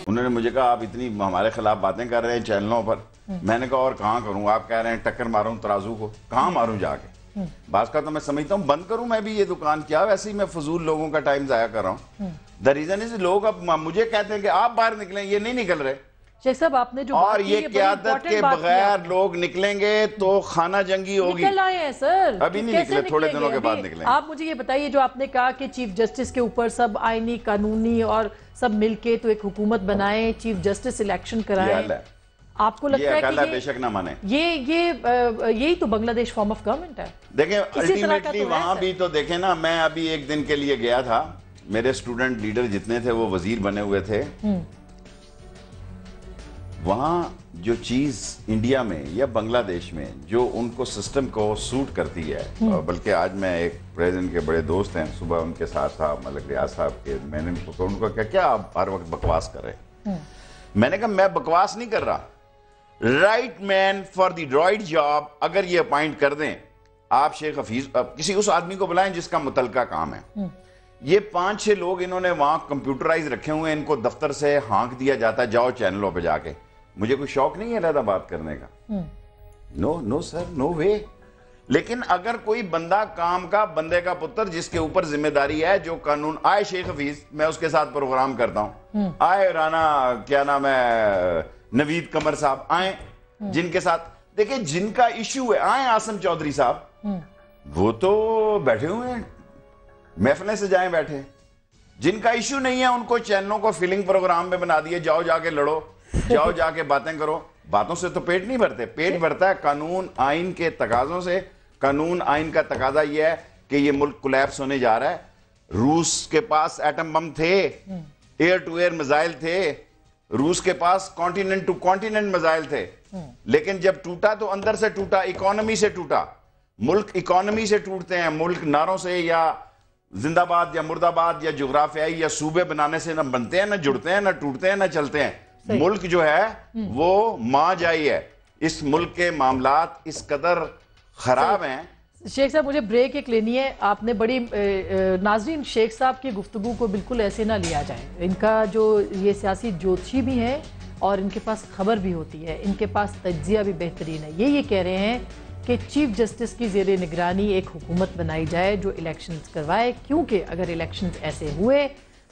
उन्होंने मुझे कहा आप इतनी हमारे खिलाफ बातें कर रहे हैं चैनलों पर। मैंने कहा और कहाँ करूँ, आप कह रहे हैं टक्कर मारूं तराजू को, कहाँ मारूं जाके। बात का तो मैं समझता हूँ बंद करूं मैं भी ये दुकान, क्या वैसे ही मैं फजूल लोगों का टाइम जाया कर रहा हूँ। द रीजन इज लोग अब मुझे कहते हैं कि आप बाहर निकलें, ये नहीं निकल रहे शेख साहब आपने जो और ये क़यादत के बगैर लोग निकलेंगे तो खाना जंगी होगी। निकल आए हैं सर, अभी नहीं निकले, थोड़े दिनों के बाद निकले। आप मुझे ये बताइए, जो आपने कहा कि चीफ जस्टिस के ऊपर सब आईनी कानूनी और सब मिलके तो एक हुकूमत बनाए, चीफ जस्टिस इलेक्शन कराए, आपको लगता है कि बेशक ना माने, यही तो बांग्लादेश फॉर्म ऑफ गवर्नमेंट है? देखें अल्टीमेटली वहां भी तो देखें ना, मैं अभी एक दिन के लिए गया था, मेरे स्टूडेंट लीडर जितने थे वो वजीर बने हुए थे। वहां जो चीज इंडिया में या बांग्लादेश में जो उनको सिस्टम को सूट करती है, बल्कि आज मैं एक प्रेसिडेंट के बड़े दोस्त हैं, सुबह उनके साथ था मलिक रियाज साहब के, मैंने उनको क्या आप हर वक्त बकवास कर रहे हैं। मैंने कहा मैं बकवास नहीं कर रहा, right man for the right job अगर ये अपॉइंट कर दें, आप शेख हफीज किसी उस आदमी को बुलाएं जिसका मुतलका काम है। ये 5-6 लोग इन्होंने वहां कंप्यूटराइज रखे हुए हैं, इनको दफ्तर से हाँक दिया जाता है, जाओ चैनलों पे जाके। मुझे कोई शौक नहीं है अलहदा बात करने का, नो सर, नो वे। लेकिन अगर कोई बंदा काम का, बंदे का पुत्र जिसके ऊपर जिम्मेदारी है, जो कानून आए, शेख हफीज मैं उसके साथ प्रोग्राम करता हूं, आए राना क्या नाम है नवीद कमर साहब आए, जिनके साथ देखिए जिनका इश्यू है, आए आसम चौधरी साहब, वो तो बैठे हुए हैं महफिलें से जाए बैठे। जिनका इश्यू नहीं है उनको चैनलों को फिलिंग प्रोग्राम में बना दिए, जाओ जाके लड़ो, जाओ जाके बातें करो। बातों से तो पेट नहीं भरते, पेट भरता है कानून आइन के तकाजों से। कानून आइन का तकाजा यह है कि ये मुल्क कोलैप्स होने जा रहा है। रूस के पास एटम बम थे, एयर टू एयर मिसाइल थे, रूस के पास कॉन्टिनेंट टू कॉन्टिनेंट मिसाइल थे, लेकिन जब टूटा तो अंदर से टूटा, इकोनॉमी से टूटा। मुल्क इकोनॉमी से टूटते हैं, मुल्क नारों से या जिंदाबाद या मुर्दाबाद या जुग्राफियाई या सूबे बनाने से ना बनते हैं, ना जुड़ते हैं, ना टूटते हैं, ना चलते हैं। मुल्क जो है वो मां जाई है। इस मुल्क के मामलात इस कदर खराब हैं। शेख साहब मुझे ब्रेक एक लेनी है, आपने बड़ी नाजरीन शेख साहब की गुफ्तगू को बिल्कुल ऐसे ना लिया जाए। इनका जो ये सियासी ज्योतिषी भी हैं और इनके पास खबर भी होती है, इनके पास तज्जिया भी बेहतरीन है। ये कह रहे हैं कि चीफ जस्टिस की ज़ेरे निगरानी एक हुकूमत बनाई जाए जो इलेक्शंस करवाए, क्योंकि अगर इलेक्शंस ऐसे हुए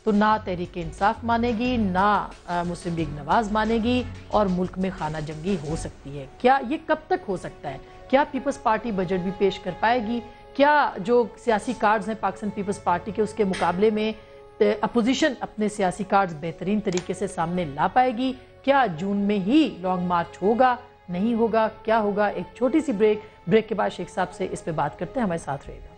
तो ना तहरीक इंसाफ मानेगी, ना मुस्लिम लीग नवाज मानेगी और मुल्क में खाना जंगी हो सकती है। क्या ये कब तक हो सकता है? क्या पीपल्स पार्टी बजट भी पेश कर पाएगी? क्या जो सियासी कार्ड्स हैं पाकिस्तान पीपल्स पार्टी के, उसके मुकाबले में अपोजिशन अपने सियासी कार्ड्स बेहतरीन तरीके से सामने ला पाएगी? क्या जून में ही लॉन्ग मार्च होगा, नहीं होगा, क्या होगा? एक छोटी सी ब्रेक के बाद शेख साहब से इस पे बात करते हैं, हमारे साथ रहेगा।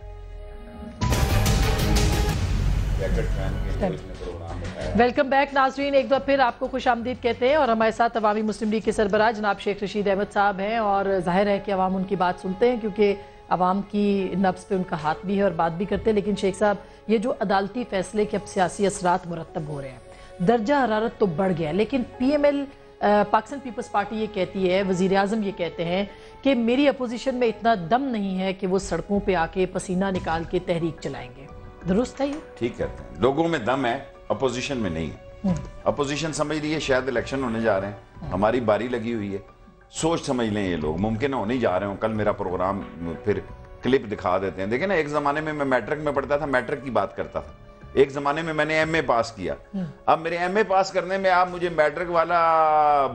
वेलकम बैक नाजरीन, एक बार फिर आपको खुश आमदीद कहते हैं और हमारे साथ अवामी मुस्लिम लीग के सरबराह जनाब शेख रशीद अहमद साहब हैं। और जाहिर है कि अवाम उनकी बात सुनते हैं क्योंकि अवाम की नब्ज़ पे उनका हाथ भी है और बात भी करते हैं। लेकिन शेख साहब, ये जो अदालती फैसले के अब सियासी असरात मुरतब हो रहे हैं, दर्जा हरारत तो बढ़ गया, लेकिन PML पाकिस्तान पीपल्स पार्टी ये कहती है, वज़ीर आज़म ये कहते हैं कि मेरी अपोजिशन में इतना दम नहीं है कि वो सड़कों पे आके पसीना निकाल के तहरीक चलाएंगे। दुरुस्त है ये? ठीक कहते हैं, लोगों में दम है, अपोजिशन में नहीं है। अपोजिशन समझ रही है शायद इलेक्शन होने जा रहे हैं, हमारी बारी लगी हुई है, सोच समझ लें ये लोग मुमकिन होने जा रहे हो। कल मेरा प्रोग्राम फिर क्लिप दिखा देते हैं। देखिए ना, एक जमाने में मैं मैट्रिक में पढ़ता था, मैट्रिक की बात करता था। एक जमाने में मैंने MA पास किया। अब मेरे MA पास करने में आप मुझे मैट्रिक वाला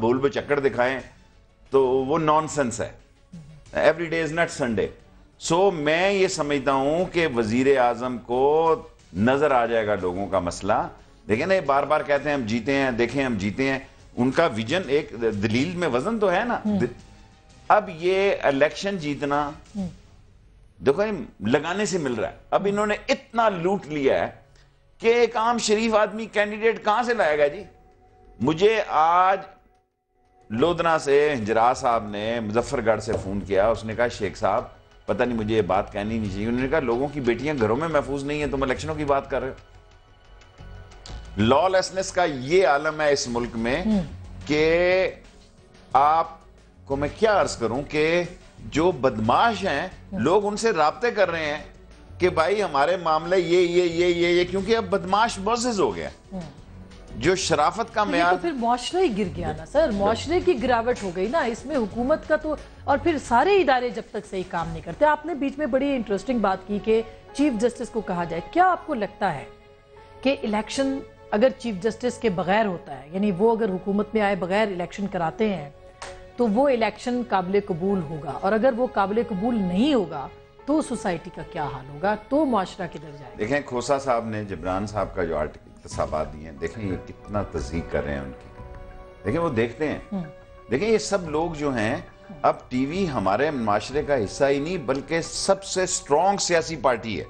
भूल भचक्कड़ दिखाएं तो वो नॉनसेंस है। Every day is not Sunday. So मैं ये समझता हूं कि वजीर आजम को नजर आ जाएगा लोगों का मसला। देखिए ना, बार बार कहते हैं हम जीते हैं, देखें हम जीते हैं। उनका विजन, एक दलील में वजन तो है ना। अब ये इलेक्शन जीतना देखो लगाने से मिल रहा है। अब इन्होंने इतना लूट लिया है कि एक आम शरीफ आदमी कैंडिडेट कहां से लाएगा जी। मुझे आज लोधना से हिजरा साहब ने मुजफ्फरगढ़ से फोन किया, उसने कहा शेख साहब पता नहीं मुझे ये बात कहनी नहीं चाहिए। उन्होंने कहा लोगों की बेटियां घरों में महफूज नहीं है, तुम इलेक्शनों की बात कर रहे हो। लॉलेसनेस का ये आलम है इस मुल्क में कि आपको मैं क्या अर्ज करूं कि जो बदमाश हैं लोग उनसे राब्ते कर रहे हैं कि भाई हमारे मामले ये क्योंकि अब बदमाश बॉसेस हो गया। जो शराफत का तो मेयार, फिर मुआशरा ही गिर गया ना सर, मुआशरे की गिरावट हो गई ना इसमें, हुकूमत का तो। और फिर सारे इदारे जब तक सही काम नहीं करते। आपने बीच में बड़ी इंटरेस्टिंग बात की कि चीफ जस्टिस को कहा जाए। क्या आपको लगता है कि इलेक्शन अगर चीफ जस्टिस के बगैर होता है, यानी वो अगर हुकूमत में आए बगैर इलेक्शन कराते हैं, तो वो इलेक्शन काबिल कबूल होगा? और अगर वो काबिल कबूल नहीं होगा तो सोसाइटी का क्या हाल होगा, तो मुआशरा किधर जाएगा? देखें खोसा साहब ने जिब्रान साहब का जो आर्टिकल तसाबात दिए हैं, देखें ये कितना तस्दीक कर रहे हैं उनकी। देखें वो देखते हैं, देखें ये सब लोग जो हैं, अब टीवी हमारे माशरे का हिस्सा ही नहीं बल्कि सबसे स्ट्रॉन्ग सियासी पार्टी है।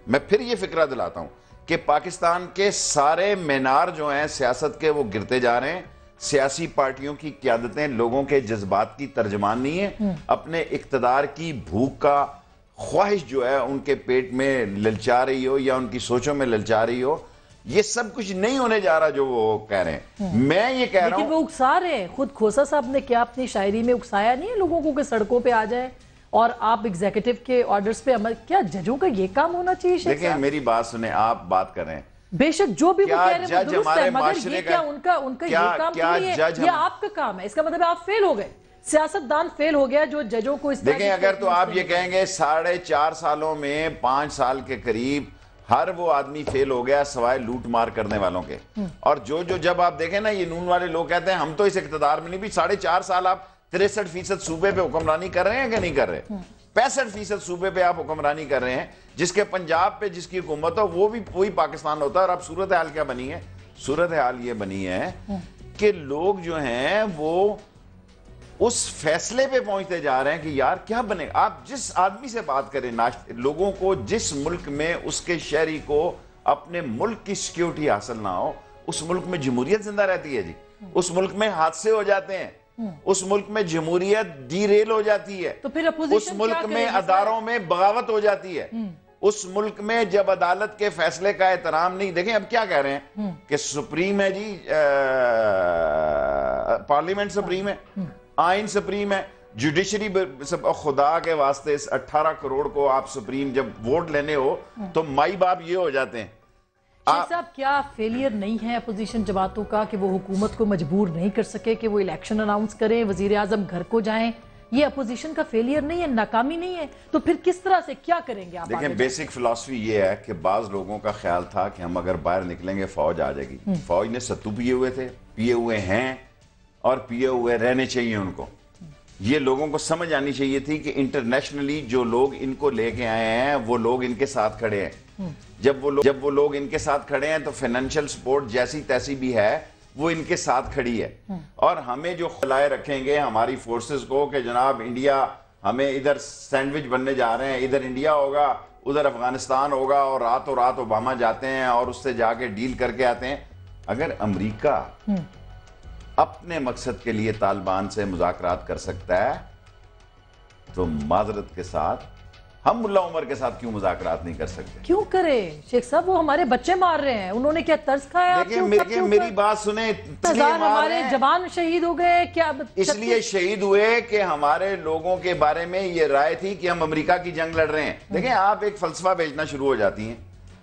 मैं फिर ये फिक्रा दिलाता हूँ कि पाकिस्तान के सारे मीनार जो हैं सियासत के, वो गिरते जा रहे हैं। सियासी पार्टियों की क़यादतें लोगों के जज्बात की तर्जमान नहीं है, अपने इक़्तिदार की भूख का ख्वाहिश जो है उनके पेट में ललचा रही हो या उनकी सोचों में ललचा रही हो। ये सब कुछ नहीं होने जा रहा जो वो कह रहे हैं। मैं ये कह रहा हूं, लेकिन वो उकसा रहे हैं। खुद खोसा साहब ने क्या अपनी शायरी में उकसाया नहीं है लोगों को कि सड़कों पे आ जाए और आप एग्जीक्यूटिव के ऑर्डर्स पे अमल? क्या जजों का ये काम होना चाहिए? देखिए मेरी बात सुने, आप बात कर रहे हैं, बेशक जो भी वो कह रहे हैं वो दुरुस्त है, मगर ये क्या उनका ये काम नहीं है, ये आपका काम है। इसका मतलब आप फेल हो गए, सियासतदान फेल हो गया जो जजों को इस। देखें अगर तो आप ये कहेंगे 4.5 सालों में 5 साल के करीब हर वो आदमी फेल हो गया सिवाय लूट मार करने वालों के। और जो जब आप देखें ना, ये नून वाले लोग कहते हैं हम तो इस इक़्तिदार में नहीं भी। 4.5 साल आप 63% सूबे पे हुक्मरानी कर रहे हैं कि नहीं कर रहे? 65% सूबे पे आप हुक्मरानी कर रहे हैं। जिसके पंजाब पे जिसकी हुकूमत हो वो भी वही पाकिस्तान होता है। और अब सूरत हाल क्या बनी है? सूरत हाल ये बनी है कि लोग जो हैं वो उस फैसले पे पहुंचते जा रहे हैं कि यार क्या बनेगा। आप जिस आदमी से बात करें, लोगों को जिस मुल्क में उसके शहरी को अपने मुल्क की सिक्योरिटी हासिल ना हो, उस मुल्क में जमहूरियत जिंदा रहती है जी। उस मुल्क में हादसे हो जाते हैं, उस मुल्क में जमहूरियत डीरेल हो जाती है, तो फिर उस मुल्क में अदारों में बगावत हो जाती है, उस मुल्क में जब अदालत के फैसले का एहतराम नहीं। देखें अब क्या कह रहे हैं कि सुप्रीम है जी, पार्लियामेंट सुप्रीम है, आइन सुप्रीम है, जुडिशरी। खुदा के वास्ते इस 18 करोड़ को आप सुप्रीम जब वोट लेने हो तो माई बाप ये हो जाते हैं। साहब क्या फेलियर नहीं है अपोजिशन जमातों का कि वो हुकूमत को मजबूर नहीं कर सके कि वो इलेक्शन अनाउंस करें, वजीर आजम घर को जाएं? ये अपोजिशन का फेलियर नहीं है, नाकामी नहीं है? तो फिर किस तरह से क्या करेंगे आप? देखें बेसिक फिलॉसफी ये है कि बाज लोगों का ख्याल था कि हम अगर बाहर निकलेंगे फौज आ जाएगी। फौज ने सत्तू पिए हुए थे, पिए हुए हैं और पिए हुए रहने चाहिए उनको। ये लोगों को समझ आनी चाहिए थी कि इंटरनेशनली जो लोग इनको लेके आए हैं वो लोग इनके साथ खड़े हैं। जब वो लोग इनके साथ खड़े हैं तो फाइनेंशियल सपोर्ट जैसी तैसी भी है वो इनके साथ खड़ी है। और हमें जो खिलाए रखेंगे हमारी फोर्सेस को कि जनाब इंडिया, हमें इधर सैंडविच बनने जा रहे हैं, इधर इंडिया होगा उधर अफगानिस्तान होगा, और रातों रात ओबामा जाते हैं और उससे जाके डील करके आते हैं। अगर अमेरिका अपने मकसद के लिए तालिबान से मुज़ाकरात कर सकता है तो माजरत के साथ हम मुल्ला उमर के साथ क्यों मुज़ाकरात नहीं कर सकते? क्यों करें शेख साहब? वो हमारे बच्चे मार रहे हैं, उन्होंने क्या तर्ज खाया? देखिए मेरी बात सुने, हमारे जवान शहीद हो गए क्या? इसलिए शहीद हुए कि हमारे लोगों के बारे में ये राय थी कि हम अमेरिका की जंग लड़ रहे हैं। देखें आप एक फलसफा बेचना शुरू हो जाती हैं।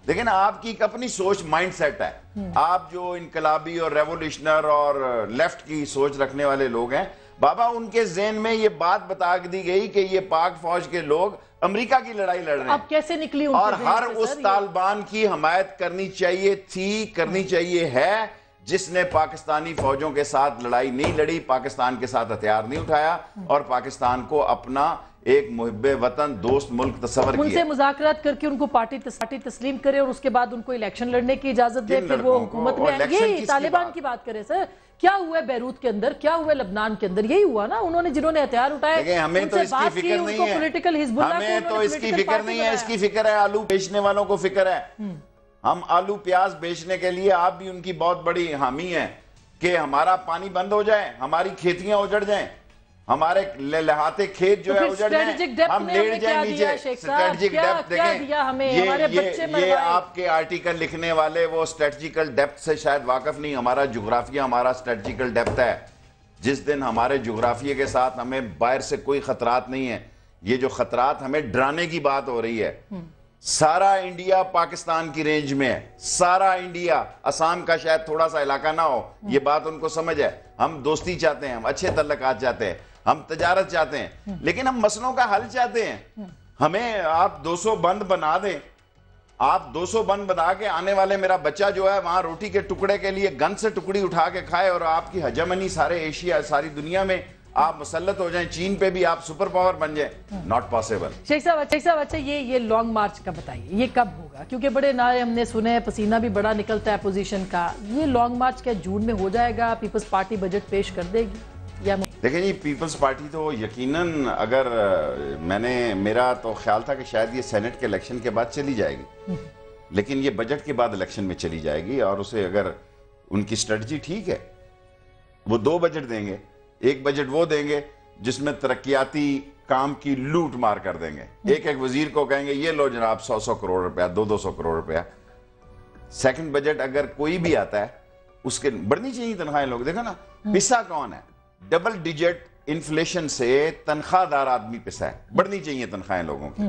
देखिए ना, आपकी एक अपनी सोच माइंड सेट है। आप जो इनकलाबी और रेवोल्यूशनर और लेफ्ट की सोच रखने वाले लोग हैं, बाबा उनके ज़हन में ये बात बता दी गई कि ये पाक फौज के लोग अमेरिका की लड़ाई लड़ रहे हैं। अब कैसे निकली और हर उस तालिबान की हमायत करनी चाहिए थी, करनी चाहिए है, जिसने पाकिस्तानी फौजों के साथ लड़ाई नहीं लड़ी, पाकिस्तान के साथ हथियार नहीं उठाया और पाकिस्तान को अपना एक मुहिब्बे वतन दोस्त मुल्क तस्वर किया। उनसे मुज़ाकरात करके उनको पार्टी तस्लीम करे और उसके बाद उनको इलेक्शन लड़ने की इजाजत दे, फिर वो हुकूमत में आएंगे। ये तालिबान की बात करें सर, क्या हुआ बैरूत के अंदर, क्या हुआ लबनान के अंदर? यही हुआ ना, उन्होंने जिन्होंने हथियार उठाए हमें तो इसकी फिक्र नहीं है, पॉलिटिकल हिजबुल्लाह हमें तो इसकी फिक्र नहीं है, इसकी फिक्र है आलू बेचने वालों को फिक्र है। हम आलू प्याज बेचने के लिए आप भी उनकी बहुत बड़ी हामी है कि हमारा पानी बंद हो जाए, हमारी खेतियां उजड़ जाएं, हमारे लहाते खेत जो है उजड़ जाएं, हम लेट जाएं नीचे। स्ट्रेटेजिक डेप्थ देखें, ये आपके आर्टिकल लिखने वाले वो स्ट्रेटेजिकल डेप्थ से शायद वाकफ नहीं। हमारा जोग्राफिया हमारा स्ट्रेटेजिकल डेप्थ है। जिस दिन हमारे जोग्राफिया के साथ हमें बाहर से कोई खतरात नहीं है, ये जो खतरात हमें डराने की बात हो रही है, सारा इंडिया पाकिस्तान की रेंज में है, सारा इंडिया। असम का शायद थोड़ा सा इलाका ना हो, ये बात उनको समझ है। हम दोस्ती चाहते हैं, हम अच्छे तल्लकात चाहते हैं, हम तजारत चाहते हैं, लेकिन हम मसलों का हल चाहते हैं। हमें आप 200 बंद बना दें, आप 200 बंद बना के आने वाले मेरा बच्चा जो है वहां रोटी के टुकड़े के लिए गन से टुकड़ी उठा के खाए और आपकी हजमनी सारे एशिया सारी दुनिया में आप मुसल्लत हो जाएं, चीन पे भी आप सुपर पावर बन जाएं, नॉट पॉसिबल। शेख साहब अच्छा ये लॉन्ग मार्च का बताइए, ये कब होगा? क्योंकि बड़े नारे हमने सुने हैं, पसीना भी बड़ा निकलता है अपोजिशन का। ये लॉन्ग मार्च क्या जून में हो जाएगा? पीपल्स पार्टी बजट पेश कर देगी या? देखिए जी, पीपल्स पार्टी तो यकीनन, अगर मेरा तो ख्याल था कि शायद ये सेनेट के इलेक्शन के बाद चली जाएगी, लेकिन ये बजट के बाद इलेक्शन में चली जाएगी। और उसे अगर उनकी स्ट्रेटजी ठीक है, वो 2 बजट देंगे। एक बजट वो देंगे जिसमें तरक्याती काम की लूट मार कर देंगे। एक एक वजीर को कहेंगे ये लो जनाब 100-100 करोड़ रुपया, 200-200 करोड़ रुपया। सेकंड बजट अगर कोई भी आता है, उसके बढ़नी चाहिए तनख्वाहें। लोग देखो ना, पिसा कौन है? डबल डिजिट इन्फ्लेशन से तनख्वाहदार आदमी पिसा है। बढ़नी चाहिए तनख्वाहें लोगों की।